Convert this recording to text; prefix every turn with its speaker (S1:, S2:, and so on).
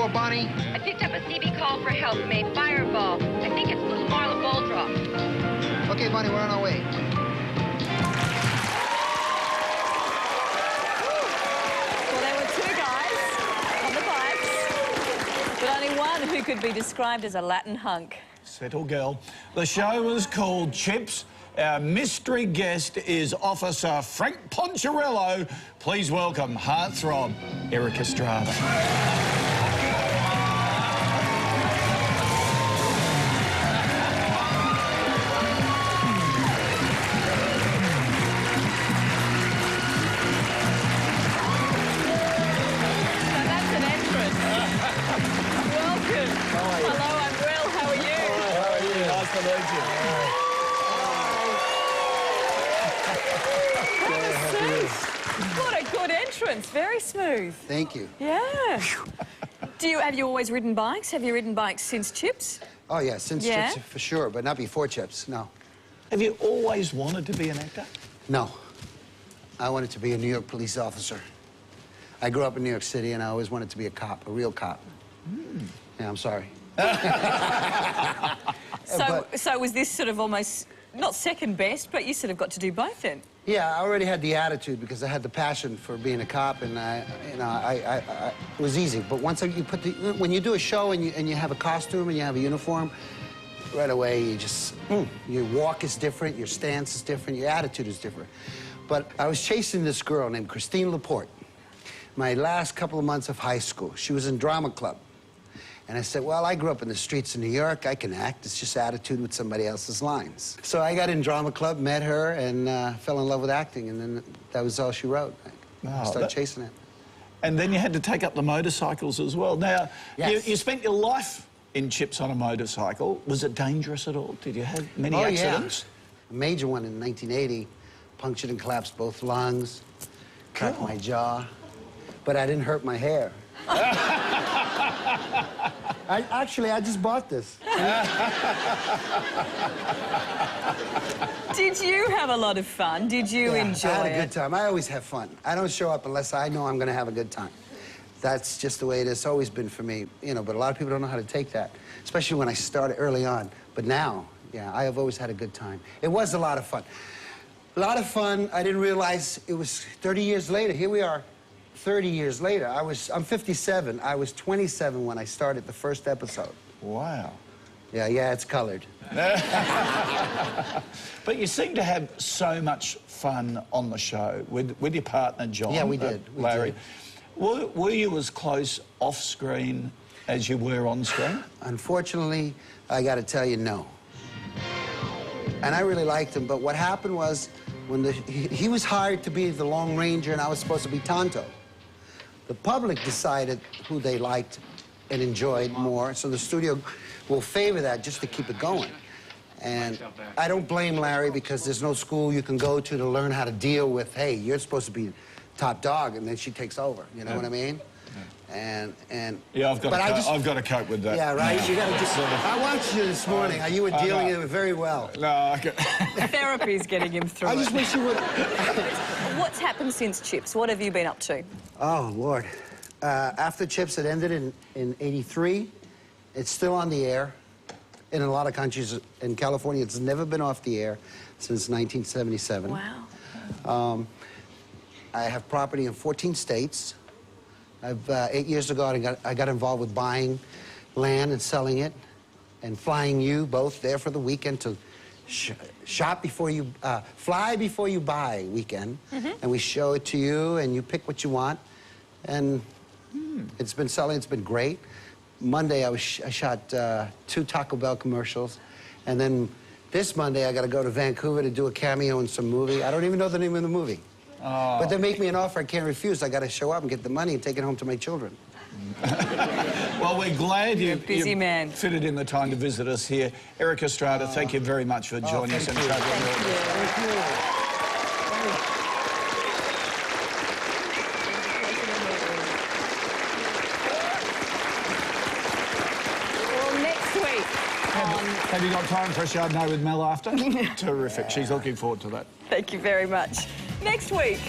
S1: for, Bonnie?
S2: I picked up a CB call for help from a fireball. I think it's little Marla Boldroff.
S1: Okay, Bonnie, we're on our way.
S3: Well, there were two guys on the bikes, but only one who could be described as a Latin hunk.
S4: Settle, girl. The show was called Chips. Our mystery guest is Officer Frank Poncherello. Please welcome heartthrob Erik Estrada.
S3: What a good entrance. Very smooth.
S1: Thank you.
S3: Yeah. Have you always ridden bikes? Have you ridden bikes since Chips?
S1: Oh, yeah, since Chips, for sure, but not before Chips, no.
S4: Have you always wanted to be an actor?
S1: No. I wanted to be a New York police officer. I grew up in New York City, and I always wanted to be a cop, a real cop. Yeah, I'm sorry.
S3: So was this sort of almost, not second best, but you sort of got to do both then?
S1: Yeah, I already had the attitude because I had the passion for being a cop, and it was easy. But once when you do a show and you have a costume and you have a uniform, right away you just, your walk is different, your stance is different, your attitude is different. But I was chasing this girl named Christine Laporte my last couple of months of high school. She was in drama club. And I said, well, I grew up in the streets of New York. I can act. It's just attitude with somebody else's lines. So I got in drama club, met her, and fell in love with acting. And then that was all she wrote. I started chasing it.
S4: And then you had to take up the motorcycles as well. Now,
S1: yes.
S4: you spent your life in Chips on a motorcycle. Was it dangerous at all? Did you have many accidents?
S1: Yeah. A major one in 1980. Punctured and collapsed both lungs. Cracked my jaw. But I didn't hurt my hair. Actually, I just bought this.
S3: Did you have a lot of fun? Did you enjoy it?
S1: I had a good time. I always have fun. I don't show up unless I know I'm going to have a good time. That's just the way it has always been for me, you know, but a lot of people don't know how to take that, especially when I started early on. But now, yeah, I have always had a good time. It was a lot of fun. A lot of fun. I didn't realize it was 30 years later. Here we are. 30 years later. I'm 57. I was 27 when I started the first episode.
S4: Wow.
S1: Yeah, it's colored.
S4: But you seem to have so much fun on the show with your partner, John.
S1: Yeah, we did.
S4: Larry. Were you as close off-screen as you were on-screen?
S1: Unfortunately, I got to tell you, no. And I really liked him, but what happened was when he was hired to be the Lone Ranger and I was supposed to be Tonto. The public decided who they liked and enjoyed more, so the studio will favor that just to keep it going. And I don't blame Larry because there's no school you can go to learn how to deal with, hey, you're supposed to be top dog, and then she takes over, you know what I mean? And
S4: yeah, I've got to cope with that.
S1: Yeah, right. You got to just. I watched you this morning. You were dealing with it very well.
S4: No,
S3: Therapy's getting him through.
S1: I just wish you would.
S3: What's happened since Chips? What have you been up to?
S1: Oh Lord, after Chips, it ended in '83. It's still on the air. In a lot of countries, in California, it's never been off the air since 1977.
S3: Wow.
S1: I have property in 14 states. 8 years ago, I got involved with buying land and selling it, and flying you both there for the weekend to shop before you, fly before you buy weekend, and we show it to you, and you pick what you want, and it's been selling. It's been great. Monday, I shot 2 Taco Bell commercials, and then this Monday, I got to go to Vancouver to do a cameo in some movie. I don't even know the name of the movie. Oh. But they make me an offer I can't refuse. I got to show up and get the money and take it home to my children.
S4: Well, we're glad you
S3: fitted
S4: in the time to visit us here. Erik Estrada, thank you very much for joining us.
S1: Thank you.
S3: Well, next week.
S4: Have you got time for a Chardonnay with Mel after? Terrific. She's looking forward to that.
S3: Thank you very much. Next week.